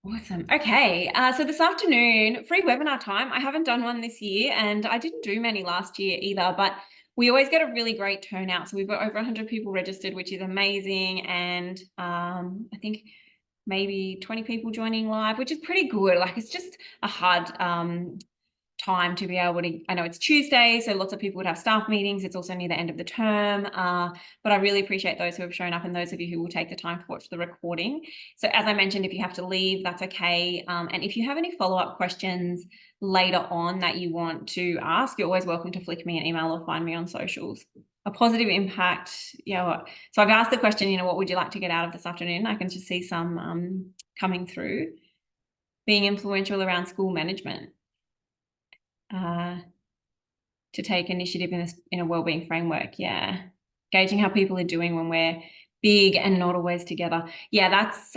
Awesome. Okay. So this afternoon, free webinar time. I haven't done one this year and I didn't do many last year either, but we always get a really great turnout. So we've got over 100 people registered, which is amazing. And I think maybe 20 people joining live, which is pretty good. Like it's just a hard time to be able to, I know it's Tuesday, so lots of people would have staff meetings. It's also near the end of the term, but I really appreciate those who have shown up and those of you who will take the time to watch the recording. So as I mentioned, if you have to leave, that's okay. And if you have any follow-up questions later on that you want to ask, you're always welcome to flick me an email or find me on socials. A positive impact, yeah. So I've asked the question, what would you like to get out of this afternoon? I can just see some coming through. Being influential around school management. To take initiative in a wellbeing framework. Yeah. Gauging how people are doing when we're big and not always together. Yeah, that's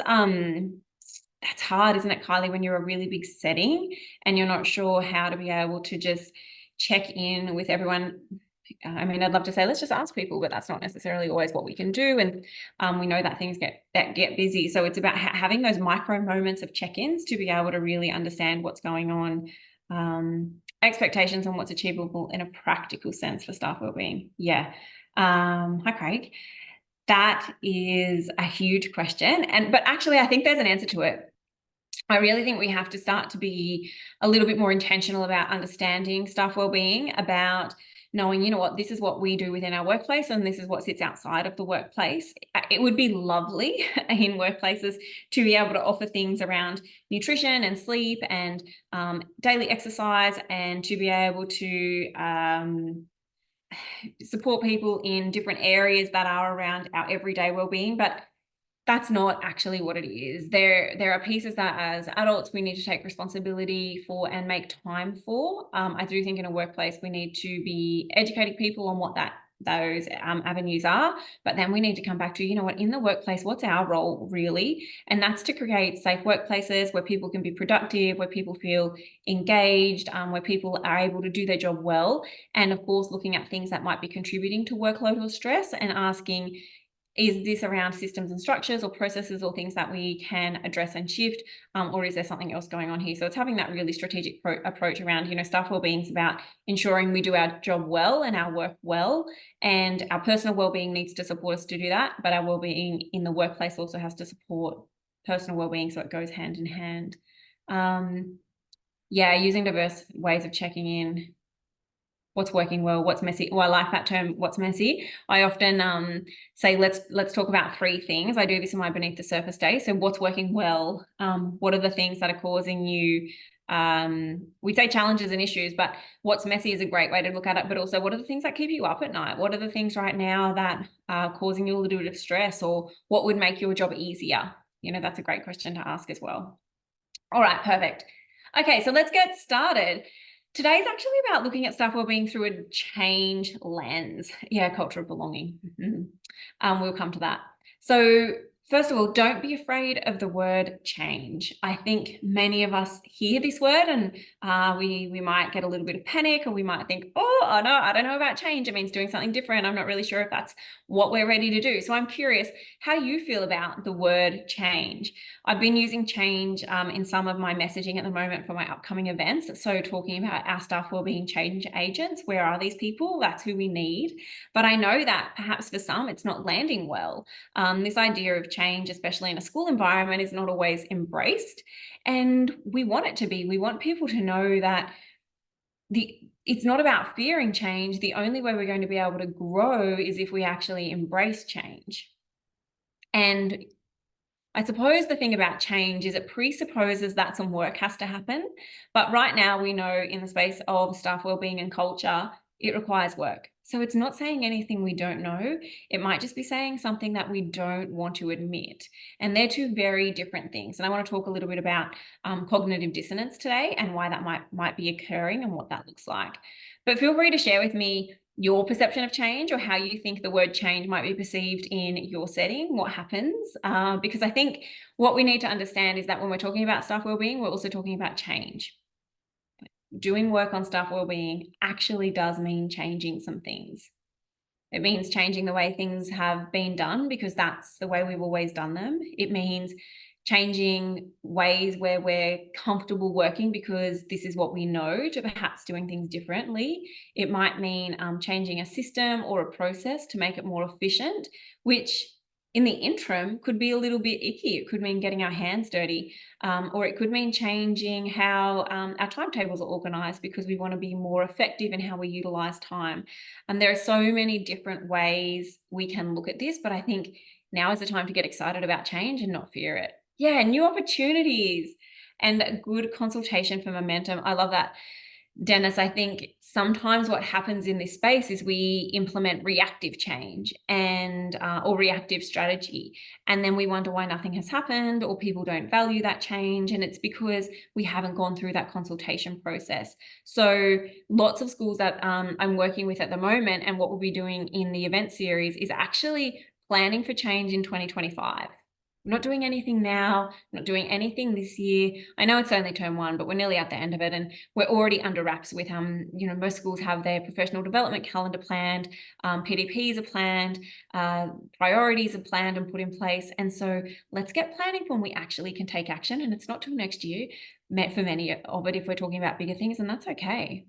hard, isn't it, Kylie, when you're a really big setting and you're not sure how to be able to just check in with everyone. I mean, I'd love to say, let's just ask people, but that's not necessarily always what we can do. And we know that things get busy. So it's about having those micro moments of check-ins to be able to really understand what's going on, expectations and what's achievable in a practical sense for staff wellbeing. Yeah. Hi, Craig. That is a huge question. But actually, I think there's an answer to it. I really think we have to start to be a little bit more intentional about understanding staff wellbeing, about knowing, what, this is what we do within our workplace and this is what sits outside of the workplace. It would be lovely in workplaces to be able to offer things around nutrition and sleep and daily exercise, and to be able to support people in different areas that are around our everyday wellbeing. But that's not actually what it is. There are pieces that as adults we need to take responsibility for and make time for. I do think in a workplace we need to be educating people on what those avenues are, but then we need to come back to, in the workplace, what's our role really? And that's to create safe workplaces where people can be productive, where people feel engaged, where people are able to do their job well. And of course, looking at things that might be contributing to workload or stress and asking, is this around systems and structures or processes or things that we can address and shift, or is there something else going on here? So it's having that really strategic approach around, staff wellbeing is about ensuring we do our job well and our work well, and our personal wellbeing needs to support us to do that, but our wellbeing in the workplace also has to support personal wellbeing, so it goes hand in hand. Yeah, using diverse ways of checking in. What's working well, what's messy. Well, I like that term, what's messy. I often say, let's talk about three things. I do this in my Beneath the Surface day. So what's working well? What are the things that are causing you, we say challenges and issues, but what's messy is a great way to look at it. But also, what are the things that keep you up at night? What are the things right now that are causing you a little bit of stress, or what would make your job easier? That's a great question to ask as well. All right, perfect. Okay, so let's get started. Today's actually about looking at staff wellbeing through a change lens. Yeah, culture of belonging. We'll come to that. So first of all, don't be afraid of the word change. I think many of us hear this word and we might get a little bit of panic, or we might think, oh no, I don't know about change. It means doing something different. I'm not really sure if that's what we're ready to do. So I'm curious how you feel about the word change. I've been using change in some of my messaging at the moment for my upcoming events. So talking about our staff wellbeing change agents, where are these people? That's who we need. But I know that perhaps for some, it's not landing well. This idea of change, especially in a school environment, is not always embraced. And we want it to be. We want people to know that it's not about fearing change. The only way we're going to be able to grow is if we actually embrace change. And I suppose the thing about change is it presupposes that some work has to happen. But right now we know in the space of staff wellbeing and culture, it requires work. So it's not saying anything we don't know. It might just be saying something that we don't want to admit. And they're two very different things. And I want to talk a little bit about cognitive dissonance today and why that might be occurring and what that looks like. But feel free to share with me your perception of change, or how you think the word change might be perceived in your setting, what happens. Because I think what we need to understand is that when we're talking about staff wellbeing, we're also talking about change. Doing work on staff wellbeing actually does mean changing some things. It means changing the way things have been done, because that's the way we've always done them. It means changing ways where we're comfortable working because this is what we know, to perhaps doing things differently. It might mean changing a system or a process to make it more efficient, which in the interim could be a little bit icky. It could mean getting our hands dirty, or it could mean changing how our timetables are organized because we want to be more effective in how we utilize time. And there are so many different ways we can look at this, but I think now is the time to get excited about change and not fear it. Yeah, new opportunities and a good consultation for momentum. I love that. Dennis, I think sometimes what happens in this space is we implement reactive change and or reactive strategy, and then we wonder why nothing has happened or people don't value that change, and it's because we haven't gone through that consultation process. So lots of schools that I'm working with at the moment, and what we'll be doing in the event series is actually planning for change in 2025. I'm not doing anything now, not doing anything this year. I know it's only term one, but we're nearly at the end of it, and we're already under wraps with most schools have their professional development calendar planned, PDPs are planned, priorities are planned and put in place. And so let's get planning for when we actually can take action. And it's not till next year for many of it if we're talking about bigger things, and that's okay.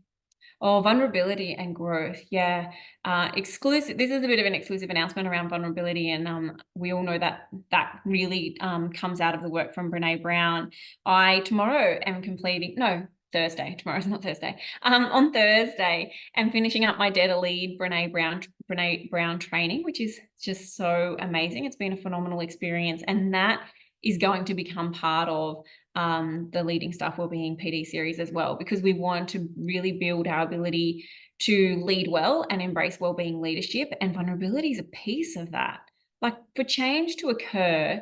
Oh, vulnerability and growth. Yeah. Exclusive. This is a bit of an exclusive announcement around vulnerability. And we all know that that really comes out of the work from Brene Brown. I tomorrow am completing, no, Thursday. Tomorrow's not Thursday. On Thursday, I'm finishing up my Dare to Lead Brene Brown training, which is just so amazing. It's been a phenomenal experience. And that is going to become part of the Leading Staff Wellbeing PD series as well, because we want to really build our ability to lead well and embrace wellbeing leadership, and vulnerability is a piece of that. Like, for change to occur,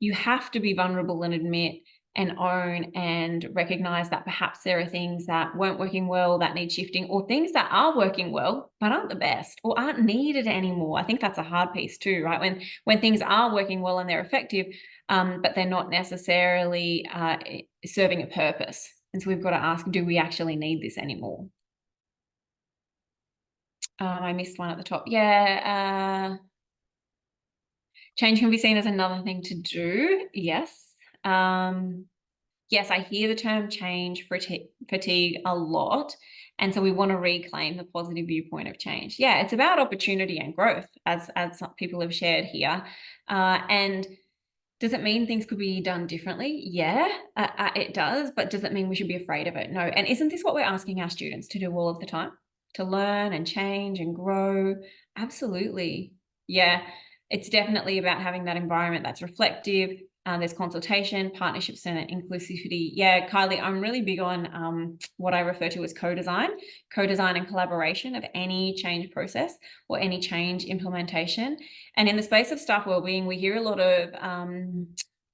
you have to be vulnerable and admit and own and recognize that perhaps there are things that weren't working well that need shifting, or things that are working well but aren't the best or aren't needed anymore. I think that's a hard piece too, right? When things are working well and they're effective, but they're not necessarily serving a purpose. And so we've got to ask, do we actually need this anymore? I missed one at the top. Yeah. Change can be seen as another thing to do. Yes. Yes, I hear the term change fatigue a lot. And so we want to reclaim the positive viewpoint of change. Yeah, it's about opportunity and growth, as some people have shared here. And does it mean things could be done differently? Yeah, it does. But does it mean we should be afraid of it? No. And isn't this what we're asking our students to do all of the time? To learn and change and grow? Absolutely. Yeah, it's definitely about having that environment that's reflective. There's consultation, partnerships, and inclusivity. Yeah, Kylie, I'm really big on what I refer to as co-design and collaboration of any change process or any change implementation. And in the space of staff wellbeing, we hear a lot of,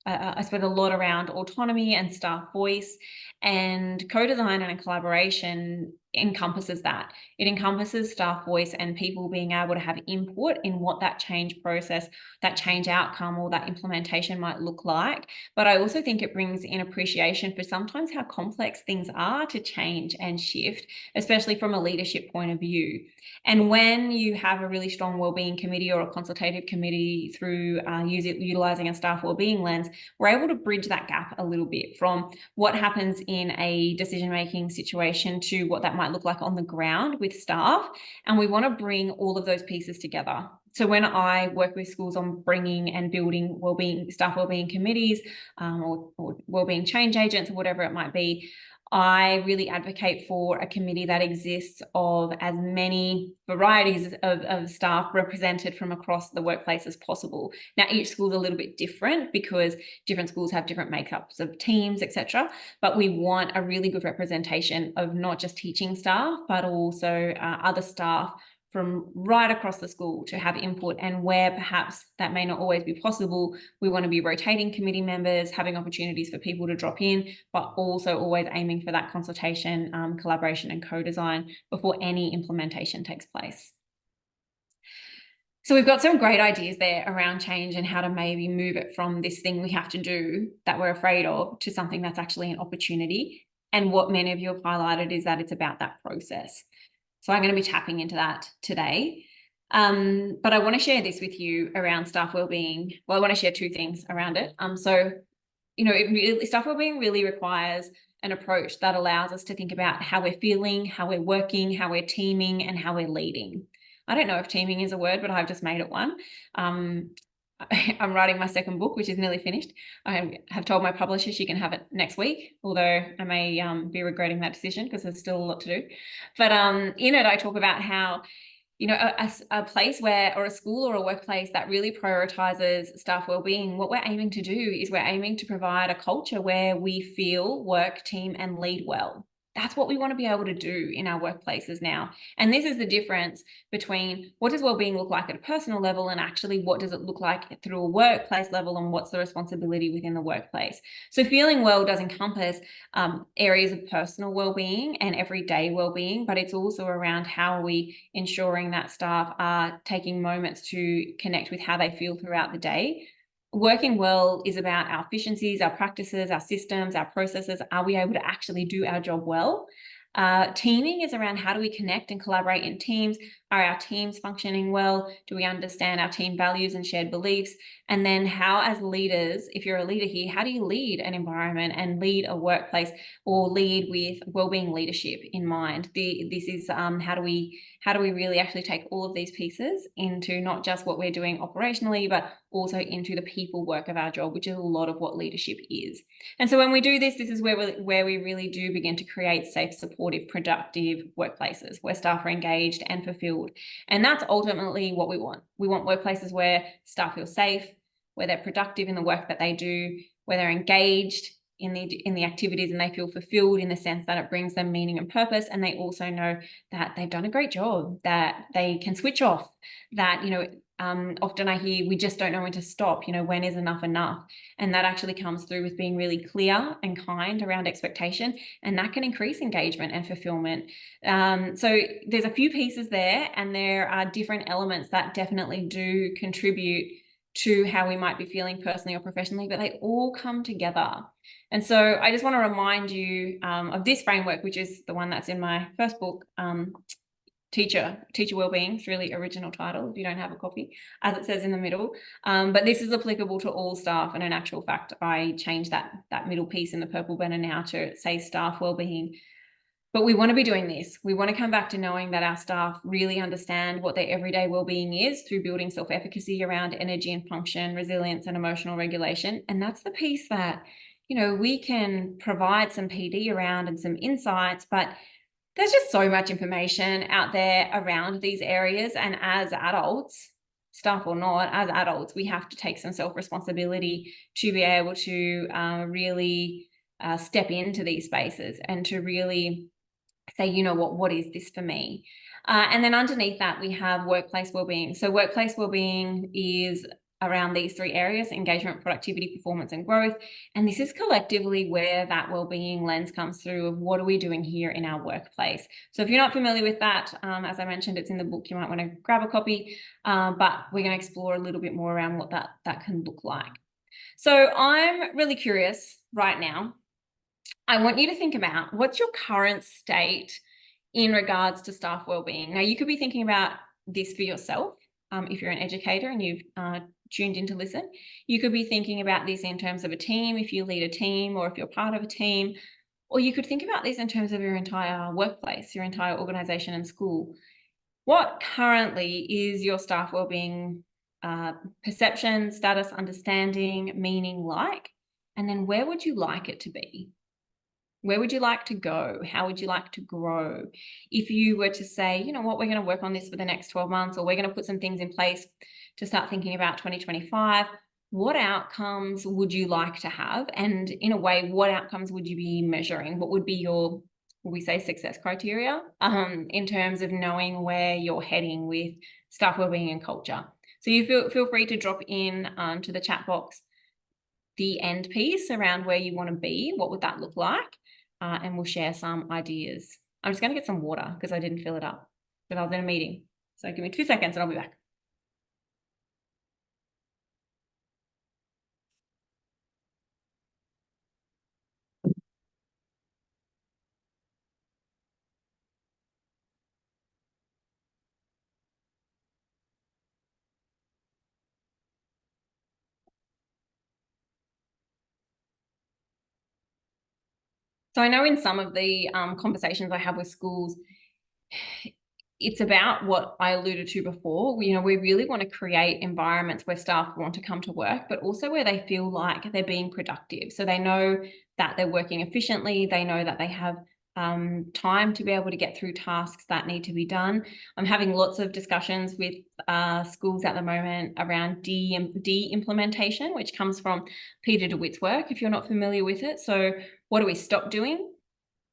I suppose, a lot around autonomy and staff voice, and co-design and collaboration encompasses that. It encompasses staff voice and people being able to have input in what that change process, that change outcome, or that implementation might look like. But I also think it brings in appreciation for sometimes how complex things are to change and shift, especially from a leadership point of view. And when you have a really strong wellbeing committee or a consultative committee through utilizing a staff wellbeing lens, we're able to bridge that gap a little bit from what happens in a decision-making situation to what that might look like on the ground with staff. And we want to bring all of those pieces together. So when I work with schools on bringing and building staff wellbeing committees, or wellbeing change agents, or whatever it might be, I really advocate for a committee that exists of as many varieties of staff represented from across the workplace as possible. Now, each school is a little bit different because different schools have different makeups of teams, etc. But we want a really good representation of not just teaching staff, but also other staff from right across the school to have input. And where perhaps that may not always be possible, we want to be rotating committee members, having opportunities for people to drop in, but also always aiming for that consultation, collaboration, and co-design before any implementation takes place. So we've got some great ideas there around change and how to maybe move it from this thing we have to do that we're afraid of to something that's actually an opportunity. And what many of you have highlighted is that it's about that process. So I'm going to be tapping into that today. But I want to share this with you around staff wellbeing. Well, I want to share two things around it. So staff wellbeing really requires an approach that allows us to think about how we're feeling, how we're working, how we're teaming, and how we're leading. I don't know if teaming is a word, but I've just made it one. I'm writing my second book, which is nearly finished. I have told my publisher she can have it next week, although I may be regretting that decision because there's still a lot to do. But in it, I talk about how a place where, or a school or a workplace that really prioritizes staff wellbeing, what we're aiming to do is we're aiming to provide a culture where we feel, work, team, and lead well. That's what we want to be able to do in our workplaces now. And this is the difference between what does wellbeing look like at a personal level and actually what does it look like through a workplace level and what's the responsibility within the workplace. So feeling well does encompass areas of personal well-being and everyday well-being, but it's also around how are we ensuring that staff are taking moments to connect with how they feel throughout the day. Working well is about our efficiencies, our practices, our systems, our processes. Are we able to actually do our job well? Teaming is around how do we connect and collaborate in teams? Are our teams functioning well? Do we understand our team values and shared beliefs? And then how, as leaders, if you're a leader here, how do you lead an environment and lead a workplace or lead with wellbeing leadership in mind? This is how do we really actually take all of these pieces into not just what we're doing operationally, but also into the people work of our job, which is a lot of what leadership is. And so when we do this, this is where we really do begin to create safe, supportive, productive workplaces where staff are engaged and fulfilled. And that's ultimately what we want. We want workplaces where staff feel safe, where they're productive in the work that they do, where they're engaged in the activities and they feel fulfilled in the sense that it brings them meaning and purpose, and they also know that they've done a great job, that they can switch off, that often I hear we just don't know when to stop, when is enough enough? And that actually comes through with being really clear and kind around expectation, and that can increase engagement and fulfillment. So there's a few pieces there, and there are different elements that definitely do contribute to how we might be feeling personally or professionally, but they all come together. And so I just want to remind you of this framework, which is the one that's in my first book, Teacher Wellbeing. It's really original title if you don't have a copy, as it says in the middle. But this is applicable to all staff, and in actual fact, I changed that middle piece in the purple banner now to say staff wellbeing. But we want to be doing this. We want to come back to knowing that our staff really understand what their everyday well-being is through building self-efficacy around energy and function, resilience and emotional regulation. And that's the piece that, we can provide some PD around and some insights, but there's just so much information out there around these areas. And as adults, staff or not, as adults, we have to take some self-responsibility to be able to really step into these spaces and to really say, what is this for me? And then underneath that, we have workplace wellbeing. So workplace wellbeing is around these three areas: engagement, productivity, performance, and growth. And this is collectively where that wellbeing lens comes through of what are we doing here in our workplace. So if you're not familiar with that, as I mentioned, it's in the book, you might want to grab a copy, but we're going to explore a little bit more around what that can look like. So I'm really curious right now. I want you to think about what's your current state in regards to staff wellbeing. Now, you could be thinking about this for yourself if you're an educator and you've tuned in to listen. You could be thinking about this in terms of a team, if you lead a team or if you're part of a team, or you could think about this in terms of your entire workplace, your entire organization and school. What currently is your staff wellbeing perception, status, understanding, meaning like? And then where would you like it to be? Where would you like to go? How would you like to grow? If you were to say, you know what, we're going to work on this for the next 12 months, or we're going to put some things in place to start thinking about 2025, what outcomes would you like to have? And in a way, what outcomes would you be measuring? What would be your, we say, success criteria in terms of knowing where you're heading with staff wellbeing and culture? So you feel free to drop in to the chat box the end piece around where you want to be. What would that look like? And we'll share some ideas. I'm just going to get some water because I didn't fill it up, but I was in a meeting. So give me 2 seconds and I'll be back. So I know in some of the conversations I have with schools, it's about what I alluded to before. You know, we really want to create environments where staff want to come to work, but also where they feel like they're being productive. So they know that they're working efficiently. They know that they have time to be able to get through tasks that need to be done. I'm having lots of discussions with schools at the moment around de-implementation, which comes from Peter DeWitt's work, if you're not familiar with it. So what do we stop doing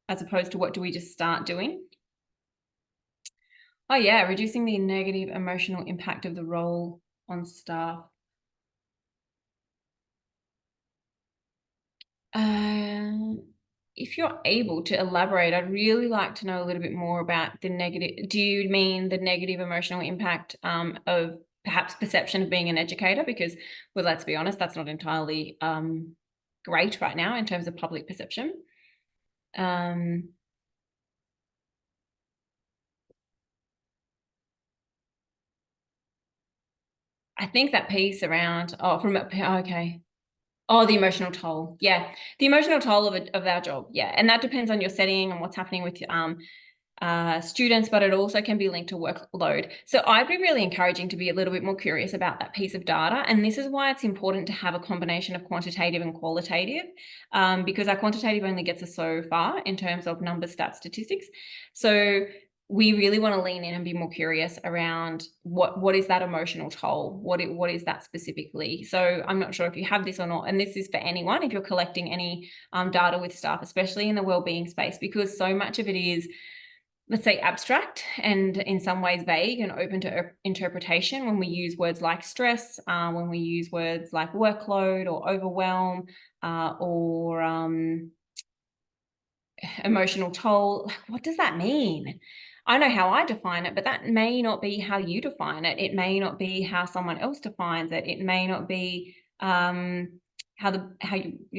as opposed to what do we just start doing? Oh yeah, reducing the negative emotional impact of the role on staff. If you're able to elaborate, I'd really like to know a little bit more about the negative. Do you mean the negative emotional impact of perhaps perception of being an educator? Because, well, let's be honest, that's not entirely great right now in terms of public perception. I think that piece around, okay. Oh, the emotional toll. Yeah. The emotional toll of our job. Yeah. And that depends on your setting and what's happening with students, but it also can be linked to workload. So I'd be really encouraging to be a little bit more curious about that piece of data. And this is why it's important to have a combination of quantitative and qualitative, because our quantitative only gets us so far in terms of numbers, stats, statistics. So we really want to lean in and be more curious around what is that emotional toll? What is that specifically? So I'm not sure if you have this or not, and this is for anyone, if you're collecting any data with staff, especially in the wellbeing space, because so much of it is, let's say, abstract and in some ways vague and open to interpretation when we use words like stress, when we use words like workload or overwhelm, or emotional toll. What does that mean? I know how I define it, but that may not be how you define it. It may not be how someone else defines it. It may not be your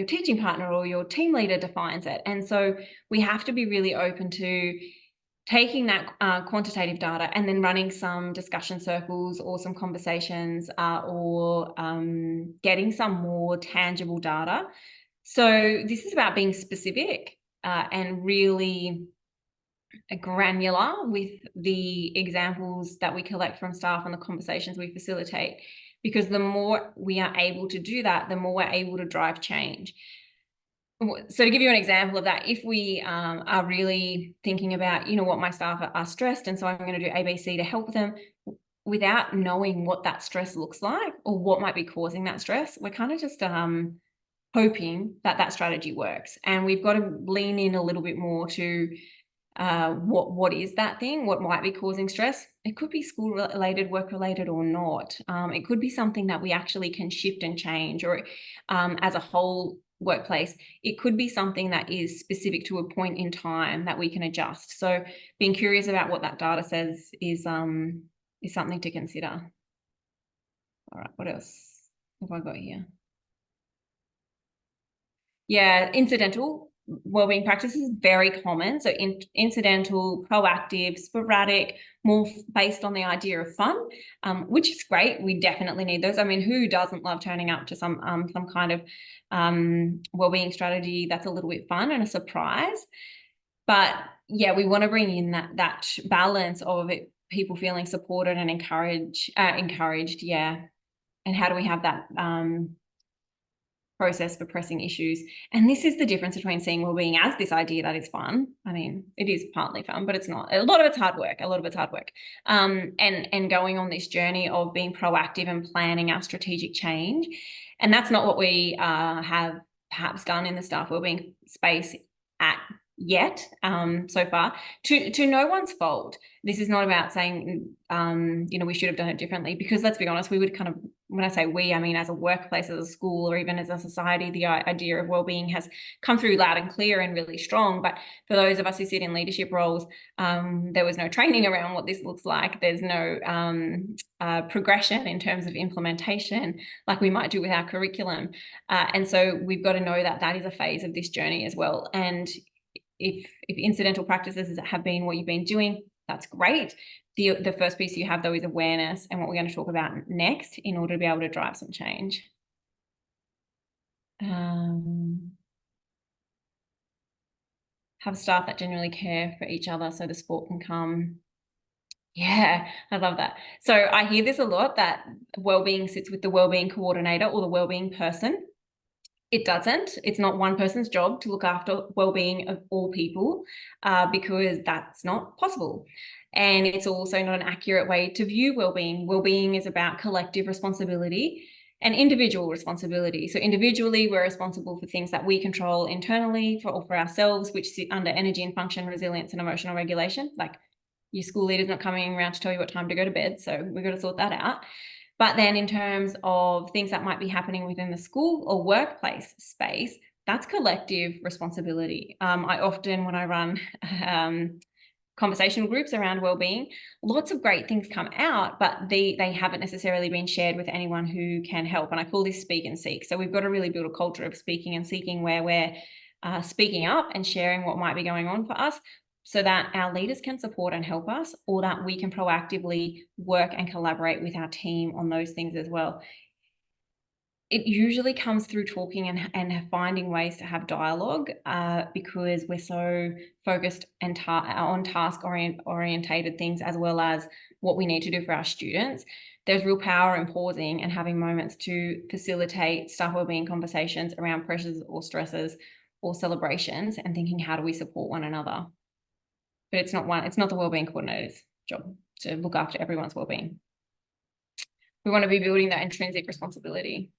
teaching partner or your team leader defines it. And so we have to be really open to taking that quantitative data and then running some discussion circles or some conversations, or getting some more tangible data. So this is about being specific and really granular with the examples that we collect from staff and the conversations we facilitate, because the more we are able to do that, the more we're able to drive change. So to give you an example of that, if we are really thinking about, you know what, my staff are stressed, and so I'm going to do ABC to help them, without knowing what that stress looks like or what might be causing that stress, we're kind of just hoping that that strategy works. And we've got to lean in a little bit more to what is that thing, what might be causing stress. It could be school related, work related, or not. It could be something that we actually can shift and change, or as a whole workplace, it could be something that is specific to a point in time that we can adjust. So being curious about what that data says is something to consider. All right, what else have I got here? Yeah, incidental wellbeing practices, very common. So incidental, proactive, sporadic, more based on the idea of fun, which is great. We definitely need those. I mean, who doesn't love turning up to some kind of wellbeing strategy that's a little bit fun and a surprise? But yeah, we want to bring in that balance of it, people feeling supported and encouraged. Yeah. And how do we have that process for pressing issues? And this is the difference between seeing wellbeing as this idea that is fun. I mean, it is partly fun, but it's not. A lot of it's hard work. And going on this journey of being proactive and planning our strategic change. And that's not what we have perhaps done in the staff wellbeing space at yet, so far, to no one's fault. This is not about saying we should have done it differently, because let's be honest, we would kind of, when I say we, I mean as a workplace, as a school, or even as a society, the idea of wellbeing has come through loud and clear and really strong. But for those of us who sit in leadership roles, there was no training around what this looks like. There's no progression in terms of implementation like we might do with our curriculum. And so we've got to know that that is a phase of this journey as well. And if incidental practices have been what you've been doing, that's great. The first piece you have, though, is awareness, and what we're going to talk about next in order to be able to drive some change. have staff that genuinely care for each other so the support can come. Yeah, I love that. So I hear this a lot, that wellbeing sits with the wellbeing coordinator or the wellbeing person. It doesn't. It's not one person's job to look after well-being of all people, because that's not possible. And it's also not an accurate way to view well-being. Well-being is about collective responsibility and individual responsibility. So individually, we're responsible for things that we control internally or for ourselves, which sit under energy and function, resilience, and emotional regulation. Like, your school leader's not coming around to tell you what time to go to bed, so we've got to sort that out. But then in terms of things that might be happening within the school or workplace space, that's collective responsibility. I often, when I run conversation groups around wellbeing, lots of great things come out, but they haven't necessarily been shared with anyone who can help. And I call this speak and seek. So we've got to really build a culture of speaking and seeking, where we're speaking up and sharing what might be going on for us, so that our leaders can support and help us, or that we can proactively work and collaborate with our team on those things as well. It usually comes through talking and finding ways to have dialogue, because we're so focused and on task-orientated things, as well as what we need to do for our students. There's real power in pausing and having moments to facilitate staff wellbeing conversations around pressures or stresses or celebrations, and thinking, how do we support one another? But it's not the wellbeing coordinator's job to look after everyone's wellbeing. We want to be building that intrinsic responsibility.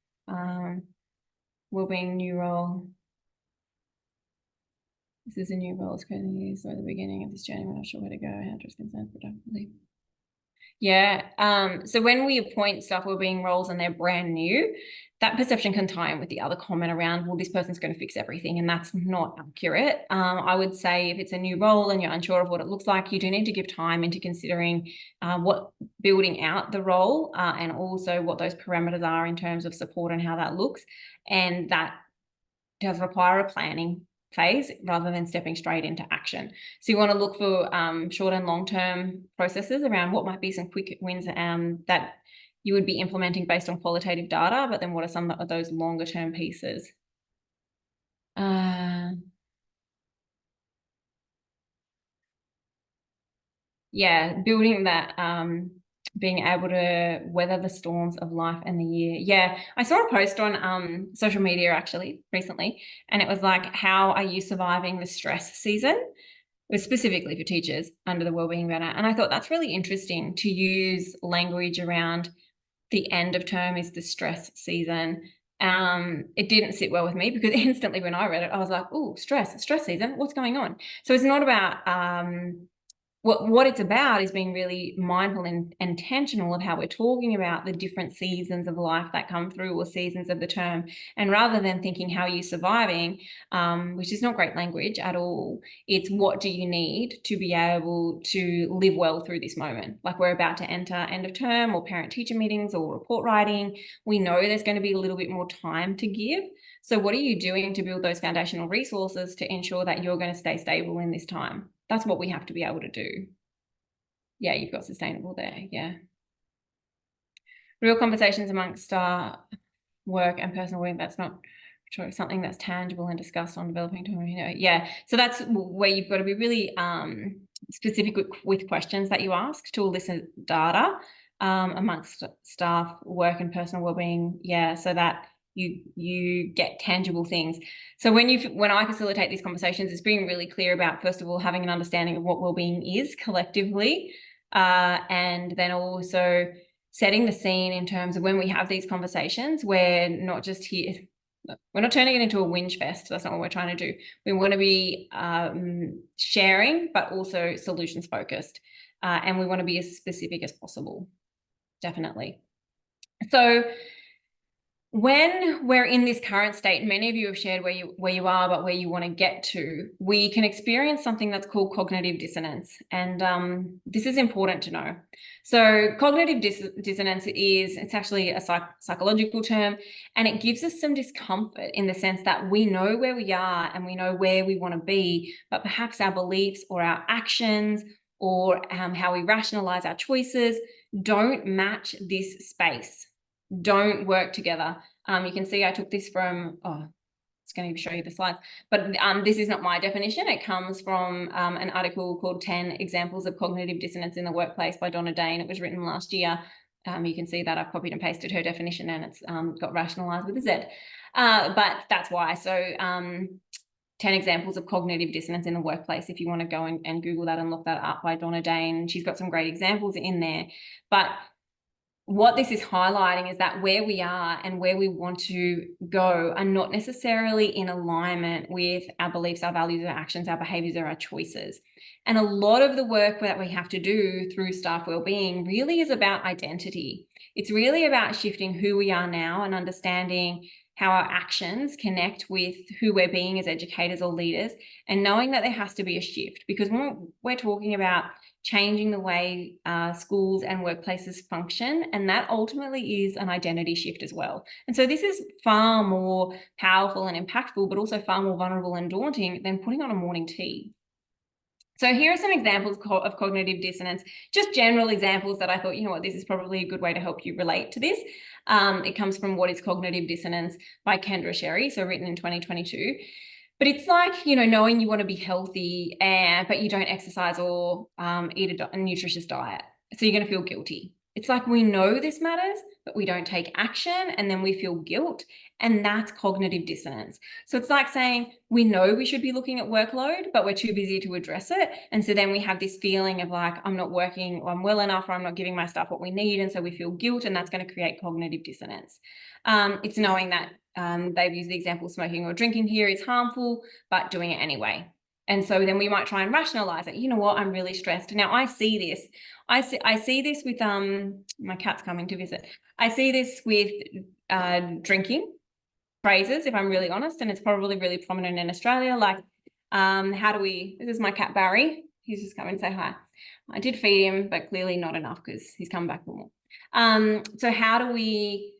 Wellbeing new role. This is a new role. It's currently so at the beginning of this journey, we're not sure where to go, how to consent productively. Yeah. So when we appoint staff wellbeing roles and they're brand new, that perception can tie in with the other comment around, well, this person's going to fix everything, and that's not accurate. I would say if it's a new role and you're unsure of what it looks like, you do need to give time into considering what building out the role, and also what those parameters are in terms of support and how that looks. And that does require a planning phase rather than stepping straight into action. So you want to look for short and long-term processes around what might be some quick wins that you would be implementing based on qualitative data, but then what are some of those longer-term pieces? Yeah, building that, being able to weather the storms of life and the year. Yeah, I saw a post on social media actually recently, and it was like, how are you surviving the stress season? It was specifically for teachers under the wellbeing banner. And I thought that's really interesting to use language around the end of term is the stress season. It didn't sit well with me, because instantly when I read it, I was like, oh, stress season, what's going on? So it's not about what it's about is being really mindful and intentional of how we're talking about the different seasons of life that come through, or seasons of the term. And rather than thinking, how are you surviving, which is not great language at all, it's what do you need to be able to live well through this moment? Like, we're about to enter end of term or parent teacher meetings or report writing. We know there's going to be a little bit more time to give. So what are you doing to build those foundational resources to ensure that you're going to stay stable in this time? That's what we have to be able to do. Yeah, you've got sustainable there. Yeah. Real conversations amongst work and personal work. That's not something that's tangible and discussed on developing time. Yeah. So that's where you've got to be really specific with questions that you ask to elicit data amongst staff, work, and personal wellbeing. Yeah. So that you get tangible things. So when I facilitate these conversations, it's being really clear about, first of all, having an understanding of what wellbeing is collectively, and then also setting the scene in terms of when we have these conversations, we're not just here, we're not turning it into a whinge fest. That's not what we're trying to do. We want to be sharing, but also solutions focused, and we want to be as specific as possible. Definitely. So when we're in this current state, many of you have shared where you are, but where you want to get to, we can experience something that's called cognitive dissonance. And this is important to know. So cognitive dissonance it's actually a psychological term, and it gives us some discomfort in the sense that we know where we are and we know where we want to be, but perhaps our beliefs or our actions or how we rationalize our choices don't match this space, don't work together. You can see I took this from just going to show you the slides, but this is not my definition. It comes from an article called 10 Examples of Cognitive Dissonance in the Workplace by Donna Dane. It was written last year. You can see that I've copied and pasted her definition, and it's got rationalized with a Z. But that's why. So 10 examples of cognitive dissonance in the workplace, if you want to go and Google that and look that up, by Donna Dane. She's got some great examples in there. But what this is highlighting is that where we are and where we want to go are not necessarily in alignment with our beliefs, our values, our actions, our behaviors, or our choices. And a lot of the work that we have to do through staff wellbeing really is about identity. It's really about shifting who we are now and understanding how our actions connect with who we're being as educators or leaders, and knowing that there has to be a shift, because when we're talking about changing the way schools and workplaces function, and that ultimately is an identity shift as well. And so this is far more powerful and impactful, but also far more vulnerable and daunting than putting on a morning tea. So here are some examples of cognitive dissonance, just general examples that I thought, you know what, this is probably a good way to help you relate to this. It comes from What is Cognitive Dissonance by Kendra Sherry, so written in 2022. But it's like, you know, knowing you want to be healthy, but you don't exercise or eat a nutritious diet. So you're going to feel guilty. It's like we know this matters, but we don't take action, and then we feel guilt, and that's cognitive dissonance. So it's like saying we know we should be looking at workload, but we're too busy to address it. And so then we have this feeling of like, I'm not working, or I'm well enough, or I'm not giving my staff what we need. And so we feel guilt, and that's going to create cognitive dissonance. It's knowing that they've used the example of smoking or drinking here is harmful, but doing it anyway. And so then we might try and rationalize it. You know what? I'm really stressed. Now I see this. I see this with my cat's coming to visit. I see this with drinking phrases, if I'm really honest, and it's probably really prominent in Australia. Like, how do we? This is my cat Barry. He's just coming to say hi. I did feed him, but clearly not enough because he's come back for more. So how do we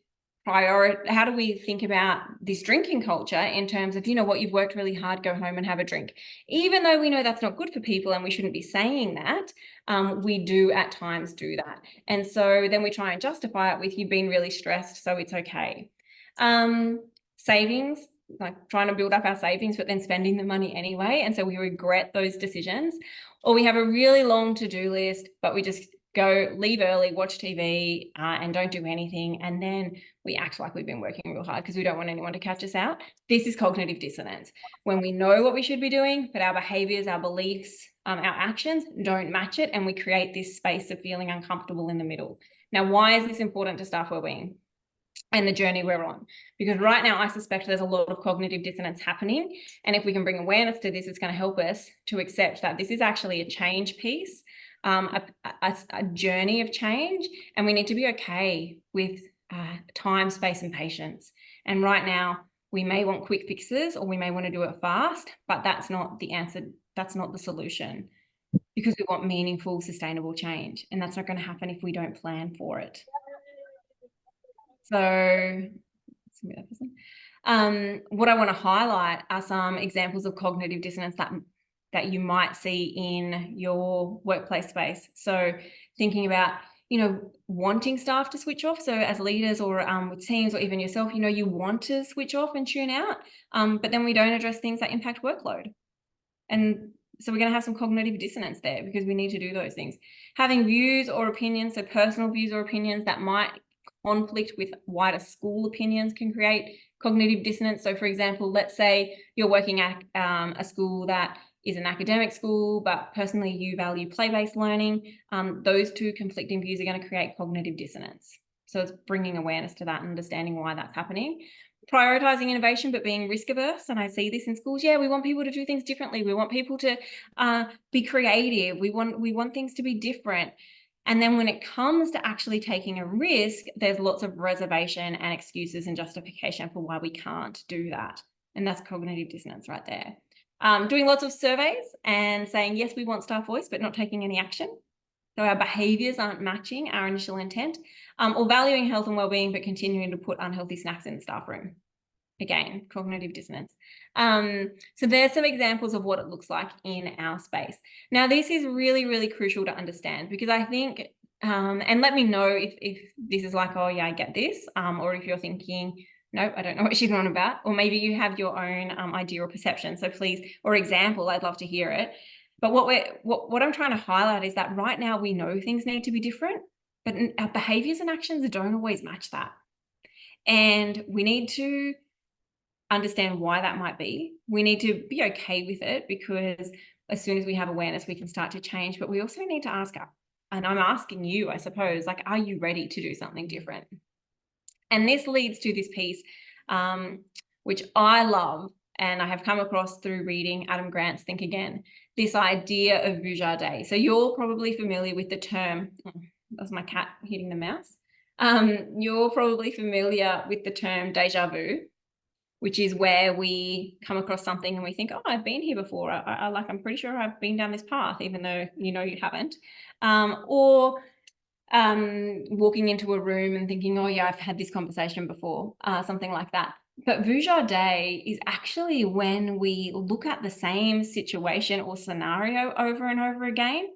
think about this drinking culture in terms of, you know what, you've worked really hard, go home and have a drink, even though we know that's not good for people and we shouldn't be saying that. We do at times do that, and so then we try and justify it with, you've been really stressed, so it's okay. Savings, like trying to build up our savings but then spending the money anyway, and so we regret those decisions. Or we have a really long to-do list, but we just leave early, watch TV, and don't do anything. And then we act like we've been working real hard because we don't want anyone to catch us out. This is cognitive dissonance. When we know what we should be doing, but our behaviors, our beliefs, our actions don't match it, and we create this space of feeling uncomfortable in the middle. Now, why is this important to staff wellbeing and the journey we're on? Because right now I suspect there's a lot of cognitive dissonance happening, and if we can bring awareness to this, it's going to help us to accept that this is actually a change piece, a journey of change, and we need to be okay with time, space, and patience. And right now we may want quick fixes, or we may want to do it fast, but that's not the answer. That's not the solution, because we want meaningful, sustainable change, and that's not going to happen if we don't plan for it. So what I want to highlight are some examples of cognitive dissonance that you might see in your workplace space. So thinking about, you know, wanting staff to switch off. So as leaders, or with teams, or even yourself, you know, you want to switch off and tune out, but then we don't address things that impact workload. And so we're going to have some cognitive dissonance there, because we need to do those things. Having views or opinions, so personal views or opinions that might conflict with wider school opinions, can create cognitive dissonance. So for example, let's say you're working at a school that is an academic school, but personally you value play-based learning. Those two conflicting views are going to create cognitive dissonance. So it's bringing awareness to that and understanding why that's happening. Prioritizing innovation, but being risk averse. And I see this in schools. Yeah, we want people to do things differently. We want people to be creative. We want things to be different. And then when it comes to actually taking a risk, there's lots of reservation and excuses and justification for why we can't do that. And that's cognitive dissonance right there. Doing lots of surveys and saying, yes, we want staff voice, but not taking any action. So our behaviors aren't matching our initial intent. Or valuing health and wellbeing, but continuing to put unhealthy snacks in the staff room. Again, cognitive dissonance. So there's some examples of what it looks like in our space. Now, this is really, really crucial to understand, because I think, and let me know if this is like, oh yeah, I get this, or if you're thinking, nope, I don't know what she's on about. Or maybe you have your own idea or perception. So please, or example, I'd love to hear it. But what I'm trying to highlight is that right now we know things need to be different, but our behaviors and actions don't always match that. And we need to understand why that might be. We need to be okay with it, because as soon as we have awareness, we can start to change. But we also need to ask, and I'm asking you, I suppose, like, are you ready to do something different? And this leads to this piece, which I love, and I have come across through reading Adam Grant's Think Again, this idea of Vujade. So you're probably familiar with the term, that was my cat hitting the mouse. You're probably familiar with the term deja vu, which is where we come across something and we think, oh, I've been here before. I'm pretty sure I've been down this path, even though you know you haven't. Or walking into a room and thinking, oh yeah, I've had this conversation before, something like that. But Vujade is actually when we look at the same situation or scenario over and over again,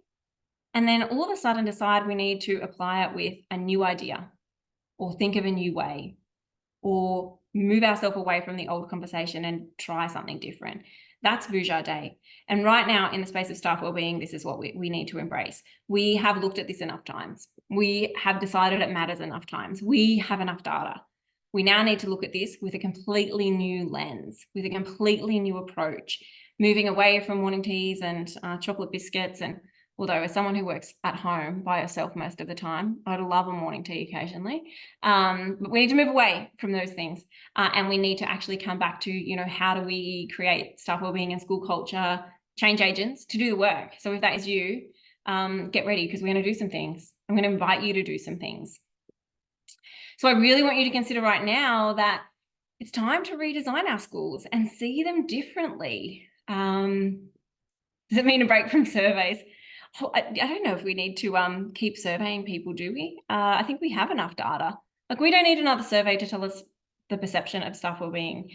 and then all of a sudden decide we need to apply it with a new idea, or think of a new way, or move ourselves away from the old conversation and try something different. That's Vujade. And right now, in the space of staff wellbeing, this is what we need to embrace. We have looked at this enough times. We have decided it matters enough times. We have enough data. We now need to look at this with a completely new lens, with a completely new approach, moving away from morning teas and chocolate biscuits. And although as someone who works at home by herself most of the time, I'd love a morning tea occasionally. But we need to move away from those things. And we need to actually come back to, you know, how do we create staff wellbeing and school culture change agents to do the work? So if that is you, get ready, because we're going to do some things. I'm going to invite you to do some things. So I really want you to consider right now that it's time to redesign our schools and see them differently. Does it mean a break from surveys? I don't know if we need to keep surveying people, do we? I think we have enough data. Like, we don't need another survey to tell us the perception of staff wellbeing,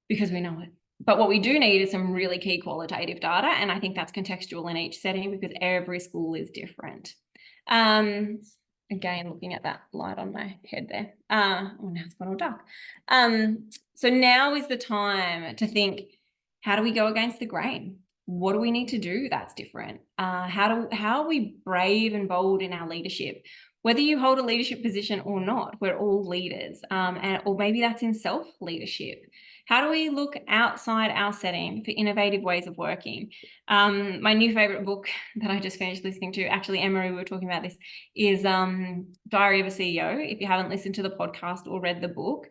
because we know it. But what we do need is some really key qualitative data, and I think that's contextual in each setting, because every school is different. Again, looking at that light on my head there. Oh, now it's gone all dark. So now is the time to think, how do we go against the grain? What do we need to do that's different? How are we brave and bold in our leadership? Whether you hold a leadership position or not, we're all leaders, or maybe that's in self-leadership. How do we look outside our setting for innovative ways of working? My new favorite book that I just finished listening to, actually, Emery, we were talking about this, is Diary of a CEO. If you haven't listened to the podcast or read the book,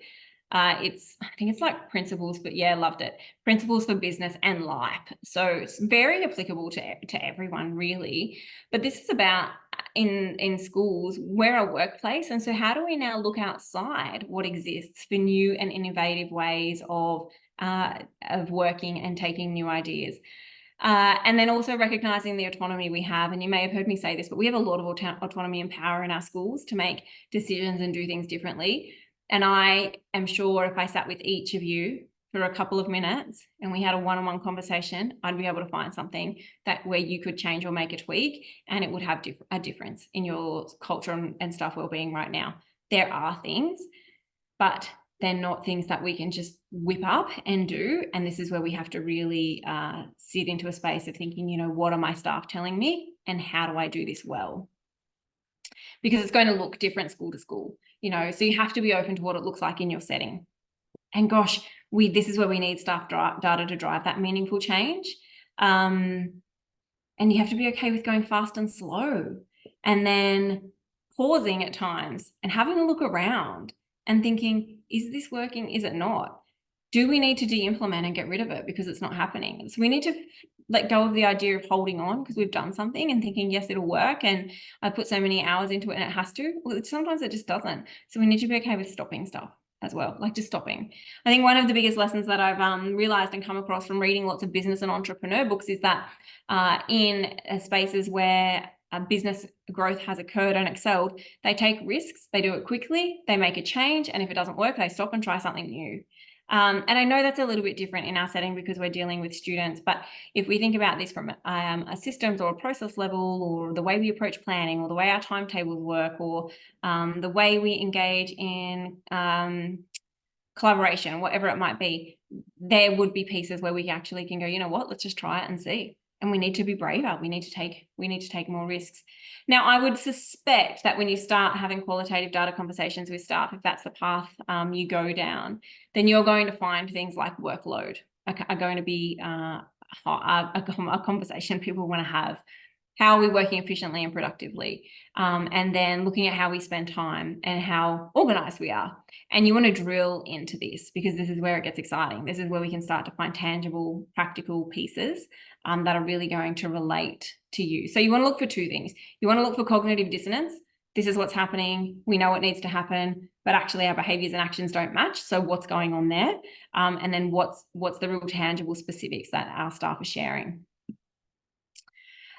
I think it's like Principles, but yeah, loved it. Principles for Business and Life. So it's very applicable to everyone, really. But this is about in schools, we're a workplace. And so how do we now look outside what exists for new and innovative ways of working and taking new ideas? And then also recognizing the autonomy we have. And you may have heard me say this, but we have a lot of autonomy and power in our schools to make decisions and do things differently. And I am sure if I sat with each of you for a couple of minutes and we had a one-on-one conversation, I'd be able to find something where you could change or make a tweak, and it would have a difference in your culture and staff wellbeing right now. There are things, but they're not things that we can just whip up and do. And this is where we have to really sit into a space of thinking, you know, what are my staff telling me and how do I do this well? Because it's going to look different school to school, you know, so you have to be open to what it looks like in your setting. And gosh, this is where we need staff data to drive that meaningful change. And you have to be okay with going fast and slow, and then pausing at times and having a look around and thinking, is this working? Is it not? Do we need to de-implement and get rid of it because it's not happening? So we need to let go of the idea of holding on because we've done something and thinking, yes, it'll work, and I put so many hours into it and it has to. Well, sometimes it just doesn't. So we need to be okay with stopping stuff as well, like just stopping. I think one of the biggest lessons that I've realized and come across from reading lots of business and entrepreneur books is that in spaces where business growth has occurred and excelled, they take risks, they do it quickly, they make a change, and if it doesn't work, they stop and try something new. And I know that's a little bit different in our setting because we're dealing with students, but if we think about this from a systems or a process level, or the way we approach planning, or the way our timetables work, or the way we engage in collaboration, whatever it might be, there would be pieces where we actually can go, you know what, let's just try it and see. And we need to be braver. We need to take more risks. Now, I would suspect that when you start having qualitative data conversations with staff, if that's the path you go down, then you're going to find things like workload are going to be a conversation people want to have. How are we working efficiently and productively? And then looking at how we spend time and how organized we are. And you want to drill into this because this is where it gets exciting. This is where we can start to find tangible, practical pieces that are really going to relate to you. So you want to look for two things. You want to look for cognitive dissonance. This is what's happening. We know what needs to happen, but actually our behaviors and actions don't match. So what's going on there? And then what's the real tangible specifics that our staff are sharing?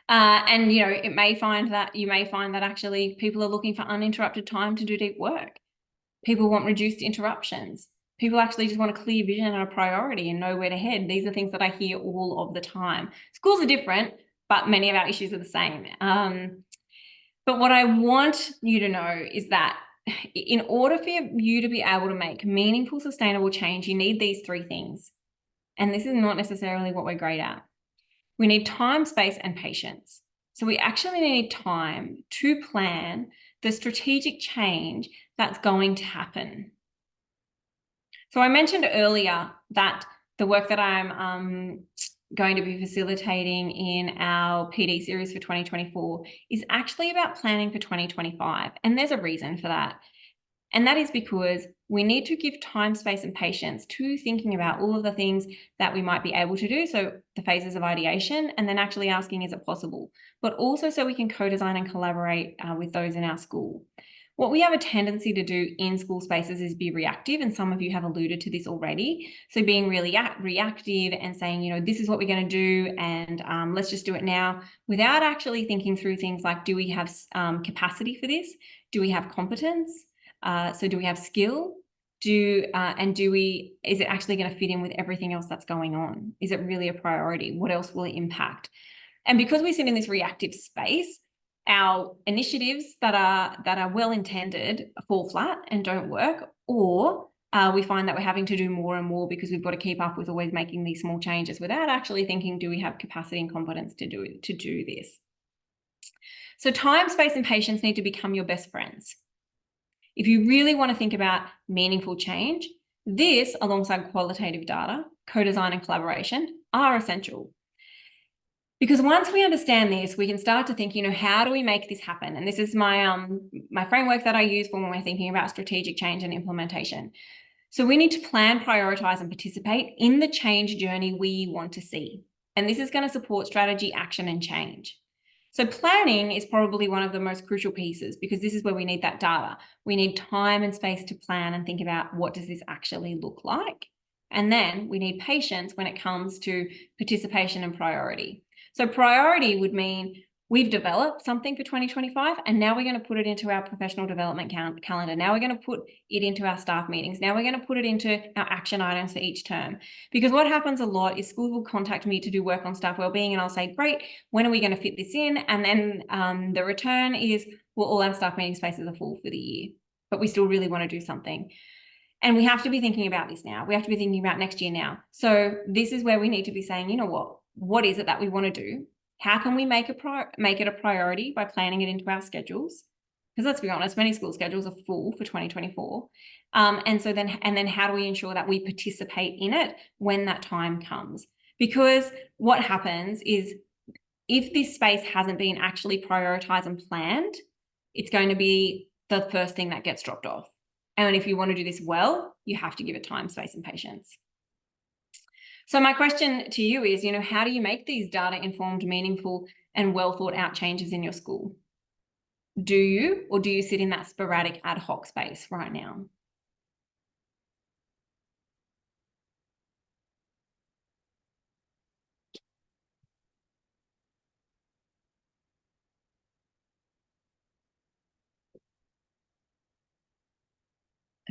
And you know, you may find that actually people are looking for uninterrupted time to do deep work. People want reduced interruptions. People actually just want a clear vision and a priority and know where to head. These are things that I hear all of the time. Schools are different, but many of our issues are the same. But what I want you to know is that in order for you to be able to make meaningful, sustainable change, you need these three things. And this is not necessarily what we're great at. We need time, space, and patience. So we actually need time to plan the strategic change that's going to happen. So I mentioned earlier that the work that I'm going to be facilitating in our PD series for 2024 is actually about planning for 2025. And there's a reason for that. And that is because we need to give time, space, and patience to thinking about all of the things that we might be able to do. So the phases of ideation, and then actually asking, is it possible? But also so we can co-design and collaborate with those in our school. What we have a tendency to do in school spaces is be reactive, and some of you have alluded to this already. So being really reactive and saying, you know, this is what we're going to do, and let's just do it now, without actually thinking through things like, do we have capacity for this? Do we have competence? So do we have skill? Is it actually going to fit in with everything else that's going on? Is it really a priority? What else will it impact? And because we sit in this reactive space, our initiatives that are well-intended fall flat and don't work, or we find that we're having to do more and more because we've got to keep up with always making these small changes without actually thinking, do we have capacity and competence to do this? So time, space, and patience need to become your best friends. If you really want to think about meaningful change, this, alongside qualitative data, co-design, and collaboration, are essential. Because once we understand this, we can start to think, you know, how do we make this happen? And this is my my framework that I use when we're thinking about strategic change and implementation. So we need to plan, prioritize, and participate in the change journey we want to see. And this is going to support strategy, action, and change. So planning is probably one of the most crucial pieces, because this is where we need that data. We need time and space to plan and think about, what does this actually look like? And then we need patience when it comes to participation and priority. So priority would mean we've developed something for 2025, and now we're going to put it into our professional development calendar. Now we're going to put it into our staff meetings. Now we're going to put it into our action items for each term. Because what happens a lot is schools will contact me to do work on staff wellbeing, and I'll say, great, when are we going to fit this in? And then the return is, well, all our staff meeting spaces are full for the year, but we still really want to do something. And we have to be thinking about this now. We have to be thinking about next year now. So this is where we need to be saying, you know what is it that we want to do? How can we make it a priority by planning it into our schedules? Because let's be honest, many school schedules are full for 2024. And then how do we ensure that we participate in it when that time comes? Because what happens is, if this space hasn't been actually prioritized and planned, it's going to be the first thing that gets dropped off. And if you want to do this well, you have to give it time, space, and patience. So my question to you is, you know, how do you make these data-informed, meaningful, and well-thought-out changes in your school? Do you, or do you sit in that sporadic ad hoc space right now?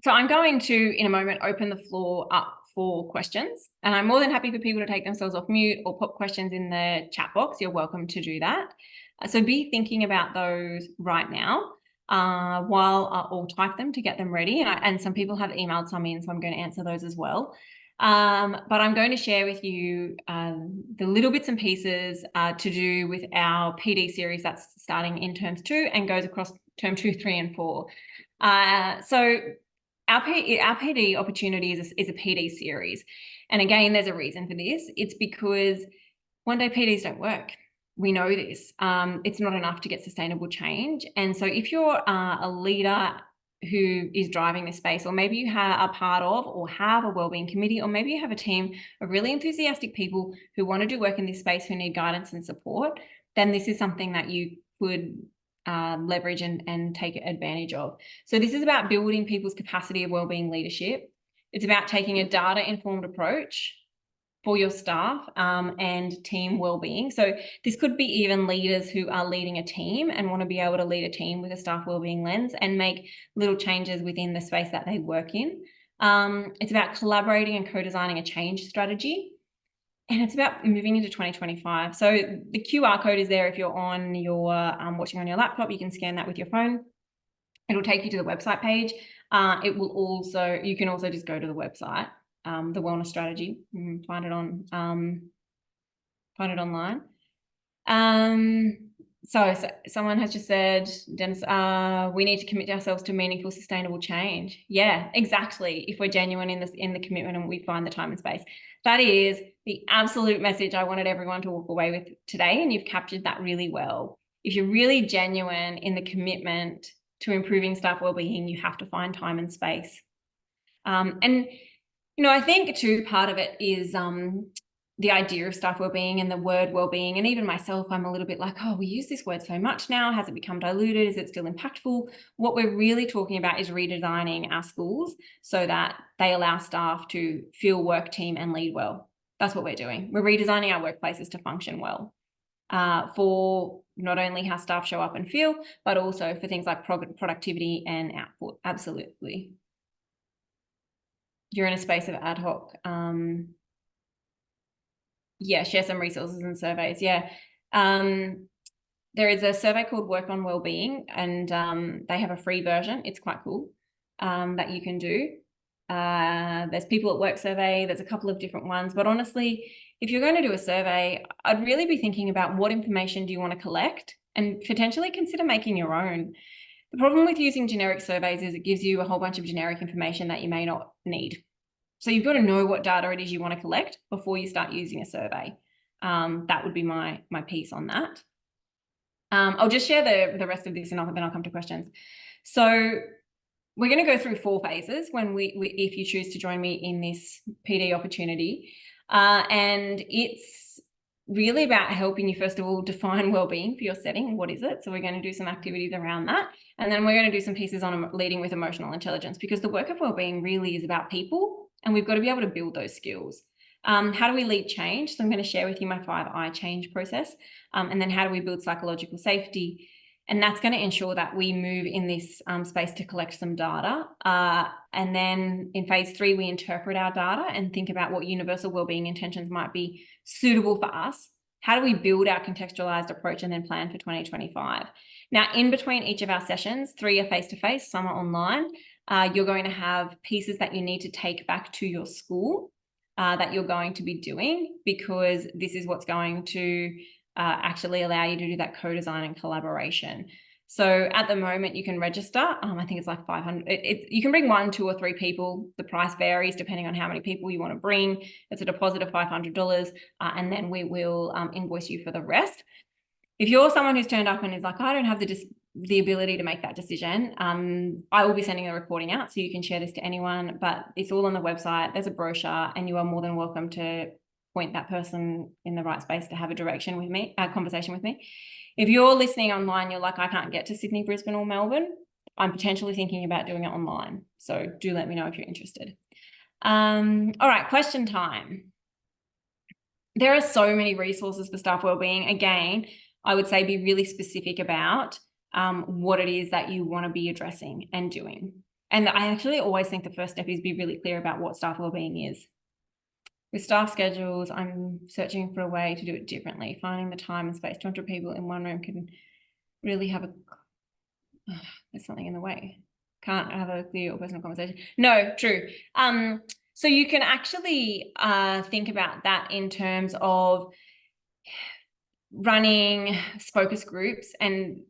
So I'm going to, in a moment, open the floor up for questions, and I'm more than happy for people to take themselves off mute or pop questions in the chat box. You're welcome to do that. So be thinking about those right now. while I'll type them to get them ready. And some people have emailed some in, so I'm going to answer those as well. But I'm going to share with you the little bits and pieces to do with our PD series that's starting in terms 2 and goes across term 2, 3, and 4. So our PD opportunity is a PD series. And again, there's a reason for this. It's because one-day PDs don't work. We know this. It's not enough to get sustainable change. And so if you're a leader who is driving this space, or maybe you are part of or have a wellbeing committee, or maybe you have a team of really enthusiastic people who want to do work in this space, who need guidance and support, then this is something that you could leverage and take advantage of. So this is about building people's capacity of wellbeing leadership. It's about taking a data-informed approach for your staff and team wellbeing. So this could be even leaders who are leading a team and want to be able to lead a team with a staff wellbeing lens and make little changes within the space that they work in. It's about collaborating and co-designing a change strategy. And it's about moving into 2025. So the QR code is there if you're on your watching on your laptop. You can scan that with your phone. It'll take you to the website page. It will also, you can also just go to the website, the wellness strategy, find it online. So someone has just said, Dennis, we need to commit ourselves to meaningful, sustainable change. Yeah, exactly. If we're genuine in the commitment and we find the time and space. That is the absolute message I wanted everyone to walk away with today, and you've captured that really well. If you're really genuine in the commitment to improving staff wellbeing, you have to find time and space. And I think too, part of it is the idea of staff wellbeing and the word wellbeing. And even myself, I'm a little bit like, oh, we use this word so much now. Has it become diluted? Is it still impactful? What we're really talking about is redesigning our schools so that they allow staff to feel, work, team, and lead well. That's what we're doing. We're redesigning our workplaces to function well for not only how staff show up and feel, but also for things like productivity and output. Absolutely. You're in a space of ad hoc. Yeah, share some resources and surveys. Yeah. There is a survey called Work on Wellbeing, and they have a free version. It's quite cool that you can do. There's People at Work survey. There's a couple of different ones. But honestly, if you're going to do a survey, I'd really be thinking about what information do you want to collect and potentially consider making your own. The problem with using generic surveys is it gives you a whole bunch of generic information that you may not need. So you've got to know what data it is you want to collect before you start using a survey. That would be my piece on that. I'll just share the rest of this and then I'll come to questions. So we're going to go through 4 phases when if you choose to join me in this PD opportunity. And it's really about helping you, first of all, define wellbeing for your setting. What is it? So we're going to do some activities around that. And then we're going to do some pieces on leading with emotional intelligence, because the work of wellbeing really is about people, and we've got to be able to build those skills. How do we lead change? So I'm going to share with you my 5I change process. And then how do we build psychological safety? And that's going to ensure that we move in this space to collect some data. And then in phase 3, we interpret our data and think about what universal wellbeing intentions might be suitable for us. How do we build our contextualized approach and then plan for 2025? Now, in between each of our sessions, 3 are face-to-face, some are online. You're going to have pieces that you need to take back to your school that you're going to be doing, because this is what's going to actually allow you to do that co-design and collaboration. So at the moment you can register. I think it's like 500. You can bring 1, 2, or 3 people. The price varies depending on how many people you want to bring. It's a deposit of $500, and then we will invoice you for the rest. If you're someone who's turned up and is like, I don't have the ability to make that decision, I will be sending a recording out so you can share this to anyone, but it's all on the website. There's a brochure, and you are more than welcome to point that person in the right space to have a conversation with me. If you're listening online, you're like, I can't get to Sydney, Brisbane, or Melbourne, I'm potentially thinking about doing it online. So do let me know if you're interested. All right, question time. There are so many resources for staff wellbeing. Again, I would say be really specific about what it is that you want to be addressing and doing. And I actually always think the first step is be really clear about what staff wellbeing is. With staff schedules, I'm searching for a way to do it differently. Finding the time and space. 200 people in one room can really have there's something in the way. Can't have a clear or personal conversation. No, true. So you can actually think about that in terms of running focus groups and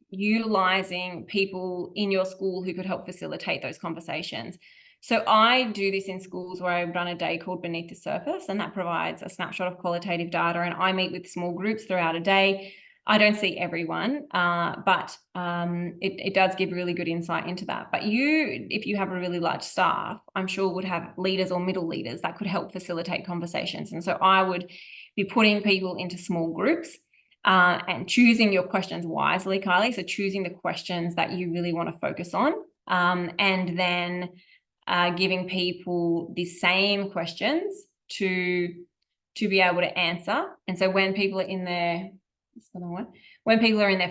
utilizing people in your school who could help facilitate those conversations. So I do this in schools where I run a day called Beneath the Surface, and that provides a snapshot of qualitative data, and I meet with small groups throughout a day. I don't see everyone, but it does give really good insight into that. But if you have a really large staff, I'm sure would have leaders or middle leaders that could help facilitate conversations. And so I would be putting people into small groups and choosing your questions wisely, Kylie. So choosing the questions that you really want to focus on, and then giving people the same questions to be able to answer. And so when people are in their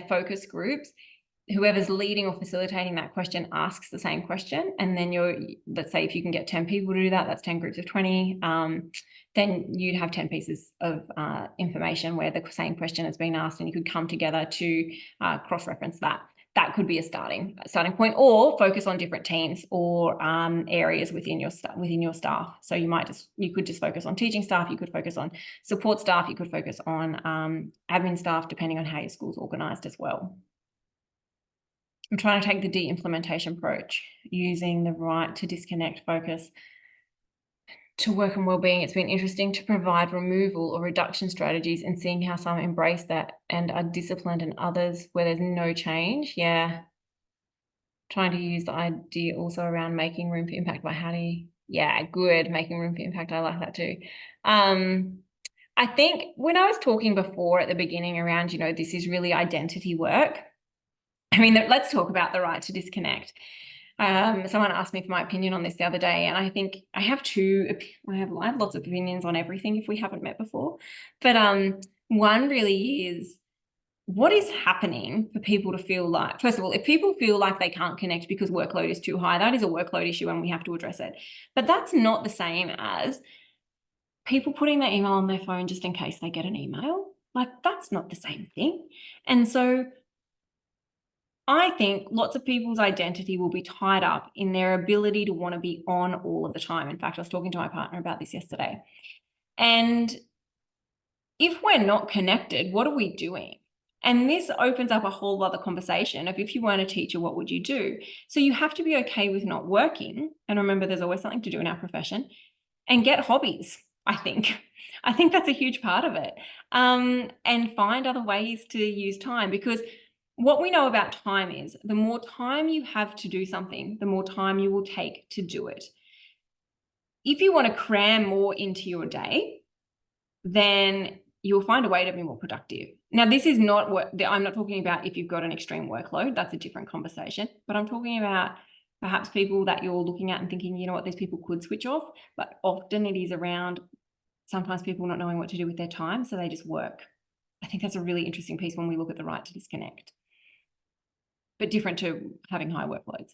focus groups, whoever's leading or facilitating that question asks the same question. And then let's say if you can get 10 people to do that, that's 10 groups of 20. Then you'd have 10 pieces of information where the same question has been asked, and you could come together to cross-reference that. That could be a starting point, or focus on different teams or areas within your staff. So you could just focus on teaching staff, you could focus on support staff, you could focus on admin staff, depending on how your school's organised as well. I'm trying to take the de-implementation approach, using the right to disconnect focus to work on wellbeing. It's been interesting to provide removal or reduction strategies and seeing how some embrace that and are disciplined, and others where there's no change. Yeah. Trying to use the idea also around making room for impact by good. Making room for impact. I like that too. I think when I was talking before at the beginning around, this is really identity work. I mean, let's talk about the right to disconnect. Someone asked me for my opinion on this the other day, and I think I have lots of opinions on everything if we haven't met before. But one really is, what is happening for people to feel like, first of all, if people feel like they can't connect because workload is too high, that is a workload issue and we have to address it. But that's not the same as people putting their email on their phone just in case they get an email. Like, that's not the same thing. And so I think lots of people's identity will be tied up in their ability to want to be on all of the time. In fact, I was talking to my partner about this yesterday. And if we're not connected, what are we doing? And this opens up a whole other conversation of, if you weren't a teacher, what would you do? So you have to be okay with not working. And remember, there's always something to do in our profession, and get hobbies, I think. I think that's a huge part of it. And find other ways to use time, because what we know about time is the more time you have to do something, the more time you will take to do it. If you want to cram more into your day, then you'll find a way to be more productive. Now, this is not I'm not talking about if you've got an extreme workload. That's a different conversation. But I'm talking about perhaps people that you're looking at and thinking, these people could switch off. But often it is around sometimes people not knowing what to do with their time, so they just work. I think that's a really interesting piece when we look at the right to disconnect, but different to having high workloads.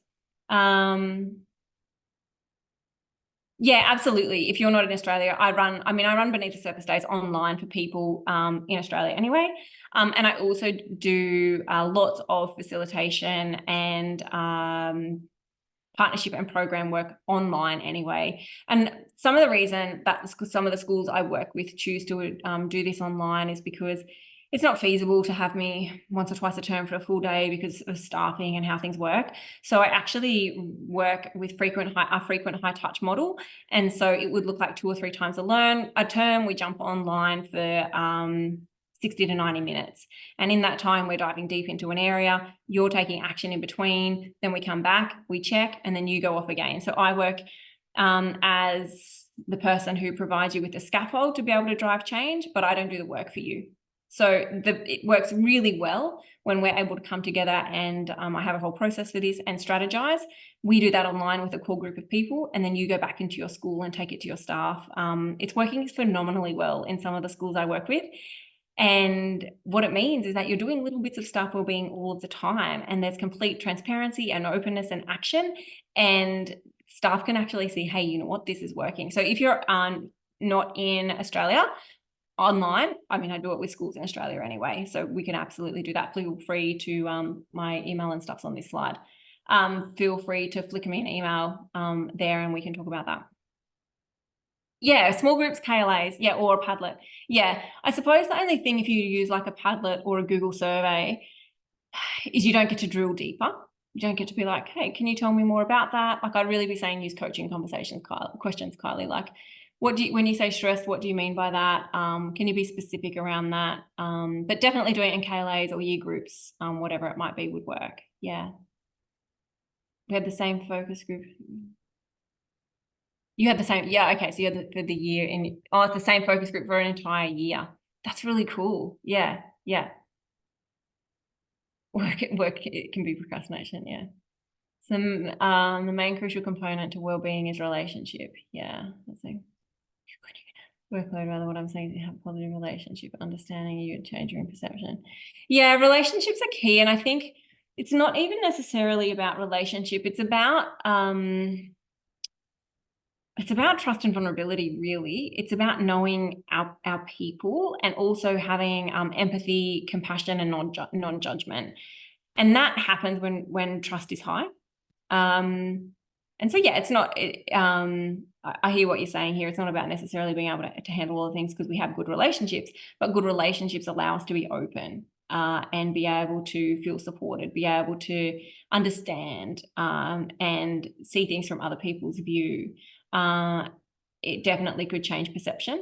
Yeah, absolutely. If you're not in Australia, I run Beneath the Surface Days online for people in Australia anyway. And I also do lots of facilitation and partnership and program work online anyway. And some of the reason that some of the schools I work with choose to do this online is because it's not feasible to have me once or twice a term for a full day because of staffing and how things work. So I actually work with a frequent high touch model. And so it would look like 2 or 3 times a term, we jump online for 60 to 90 minutes. And in that time, we're diving deep into an area, you're taking action in between, then we come back, we check, and then you go off again. So I work as the person who provides you with the scaffold to be able to drive change, but I don't do the work for you. So it works really well when we're able to come together and I have a whole process for this and strategize. We do that online with a core group of people, and then you go back into your school and take it to your staff. It's working phenomenally well in some of the schools I work with. And what it means is that you're doing little bits of staff wellbeing all of the time, and there's complete transparency and openness and action, and staff can actually see, hey, you know what, this is working. So if you're not in Australia, online. I mean, I do it with schools in Australia anyway, so we can absolutely do that. Feel free to, my email and stuff's on this slide. Feel free to flick me an email there and we can talk about that. Yeah, small groups, KLAs, yeah, or a Padlet. Yeah, I suppose the only thing if you use like a Padlet or a Google survey is you don't get to drill deeper. You don't get to be like, hey, can you tell me more about that? Like I'd really be saying use coaching conversations, questions, Kylie, like when you say stress, what do you mean by that? Can you be specific around that? But definitely doing it in KLAs or year groups, whatever it might be would work. Yeah. We had the same focus group. You had the same, yeah, okay. So you had for the year and it's the same focus group for an entire year. That's really cool. Yeah, yeah. Work it can be procrastination, yeah. The main crucial component to well-being is relationship. Yeah, that's like workload, rather what I'm saying, to have a positive relationship, understanding you and change your own perception. Yeah, relationships are key. And I think it's not even necessarily about relationship. It's about trust and vulnerability, really. It's about knowing our people and also having empathy, compassion, and non-judgment. And that happens when trust is high. And so, yeah, it's not, I hear what you're saying here. It's not about necessarily being able to handle all the things because we have good relationships, but good relationships allow us to be open and be able to feel supported, be able to understand and see things from other people's view. It definitely could change perception.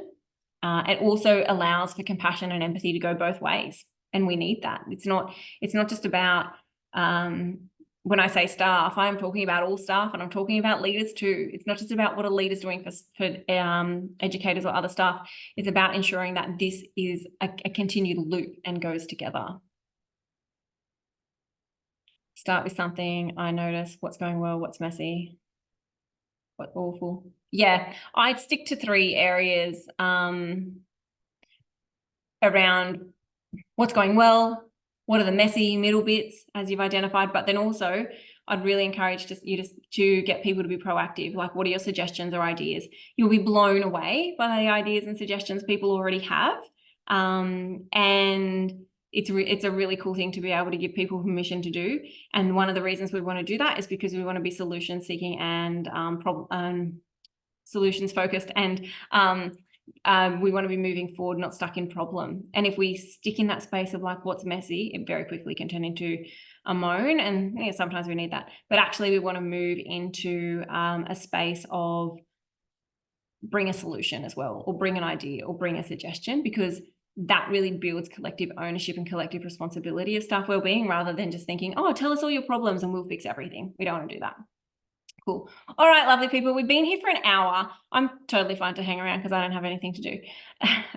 It also allows for compassion and empathy to go both ways. And we need that. It's not just about, when I say staff, I'm talking about all staff and I'm talking about leaders too. It's not just about what a leader's doing for educators or other staff. It's about ensuring that this is a continued loop and goes together. Start with something. I notice what's going well, what's messy, what's awful. Yeah, I'd stick to 3 areas around what's going well, what are the messy middle bits as you've identified, but then also I'd really encourage you to get people to be proactive. Like, what are your suggestions or ideas? You'll be blown away by the ideas and suggestions people already have. And it's a really cool thing to be able to give people permission to do. And one of the reasons we want to do that is because we want to be solution seeking and solutions focused, and we want to be moving forward, not stuck in problem. And if we stick in that space of like what's messy, it very quickly can turn into a moan, and yeah, sometimes we need that. But actually we want to move into a space of bring a solution as well, or bring an idea, or bring a suggestion, because that really builds collective ownership and collective responsibility of staff wellbeing, rather than just thinking, oh, tell us all your problems and we'll fix everything. We don't want to do that. Cool. All right, lovely people. We've been here for an hour. I'm totally fine to hang around because I don't have anything to do.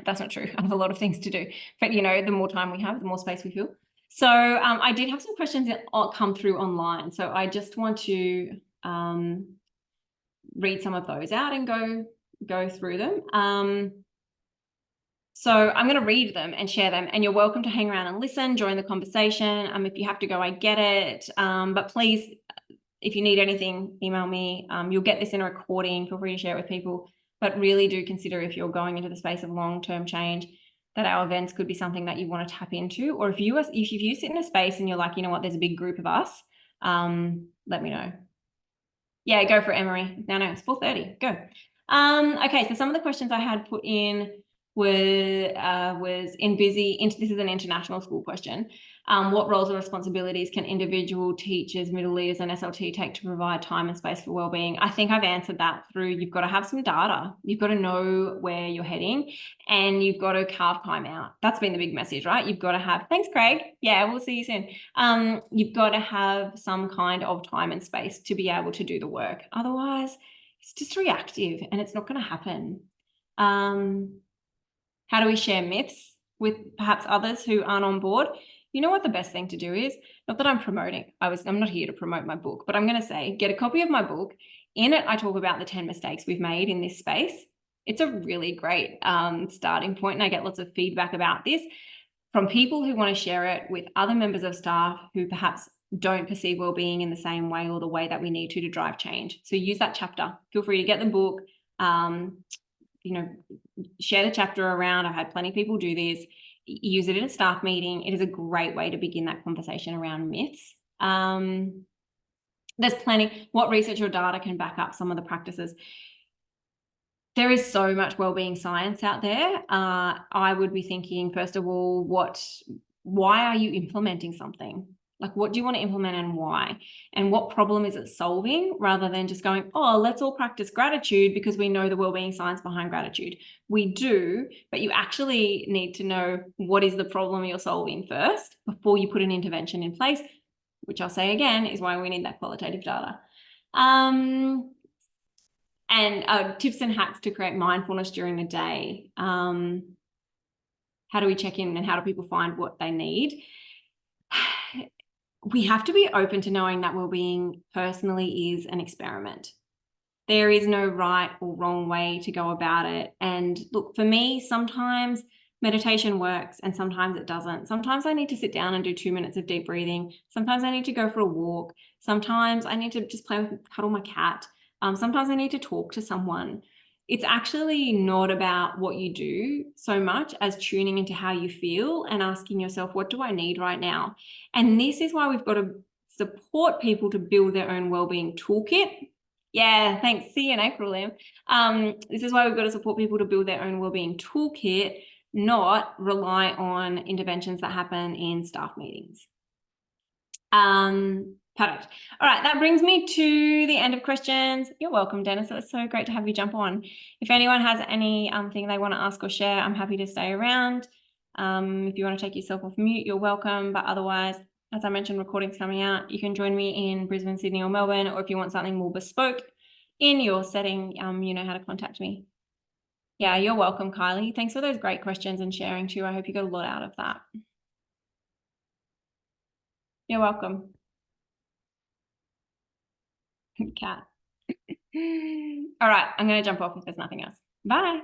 That's not true. I have a lot of things to do. But, you know, the more time we have, the more space we feel. So I did have some questions that come through online. So I just want to read some of those out and go through them. So I'm going to read them and share them, and you're welcome to hang around and listen, join the conversation. If you have to go, I get it. But please, if you need anything, email me. You'll get this in a recording. Feel free to share it with people. But really do consider, if you're going into the space of long-term change, that our events could be something that you want to tap into. Or if you sit in a space and you're like, you know what, there's a big group of us, let me know. Yeah, go for it, Emery. No, it's 4:30. Go. Okay, so some of the questions I had put in was in busy. This is an international school question. What roles or responsibilities can individual teachers, middle leaders, and SLT take to provide time and space for wellbeing? I think I've answered that through, you've got to have some data. You've got to know where you're heading, and you've got to carve time out. That's been the big message, right? You've got to have, thanks, Craig. Yeah, we'll see you soon. You've got to have some kind of time and space to be able to do the work. Otherwise, it's just reactive and it's not going to happen. How do we share myths with perhaps others who aren't on board? You know what the best thing to do is? Not that I'm promoting. I'm not here to promote my book, but I'm going to say, get a copy of my book. In it, I talk about the 10 mistakes we've made in this space. It's a really great starting point, and I get lots of feedback about this from people who want to share it with other members of staff who perhaps don't perceive wellbeing in the same way or the way that we need to drive change. So use that chapter. Feel free to get the book. share the chapter around. I've had plenty of people do this. Use it in a staff meeting. It is a great way to begin that conversation around myths. There's plenty. What research or data can back up some of the practices? There is so much wellbeing science out there. I would be thinking, first of all, why are you implementing something? Like, what do you want to implement and why? And what problem is it solving, rather than just going, oh, let's all practice gratitude because we know the wellbeing science behind gratitude. We do, but you actually need to know what is the problem you're solving first before you put an intervention in place, which I'll say again is why we need that qualitative data. And tips and hacks to create mindfulness during the day. How do we check in and how do people find what they need? We have to be open to knowing that wellbeing personally is an experiment. There is no right or wrong way to go about it. And look, for me, sometimes meditation works and sometimes it doesn't. Sometimes I need to sit down and do 2 minutes of deep breathing. Sometimes I need to go for a walk. Sometimes I need to just cuddle my cat. Sometimes I need to talk to someone. It's actually not about what you do so much as tuning into how you feel and asking yourself, what do I need right now? And this is why we've got to support people to build their own wellbeing toolkit. Yeah, thanks. See you in April, Liam. This is why we've got to support people to build their own wellbeing toolkit, not rely on interventions that happen in staff meetings. Perfect. All right, that brings me to the end of questions. You're welcome, Dennis. It was so great to have you jump on. If anyone has any thing they want to ask or share, I'm happy to stay around. If you want to take yourself off mute, you're welcome. But otherwise, as I mentioned, recordings coming out. You can join me in Brisbane, Sydney, or Melbourne, or if you want something more bespoke in your setting, you know how to contact me. Yeah, you're welcome, Kylie. Thanks for those great questions and sharing too. I hope you got a lot out of that. You're welcome. Cat. All right, I'm going to jump off if there's nothing else. Bye.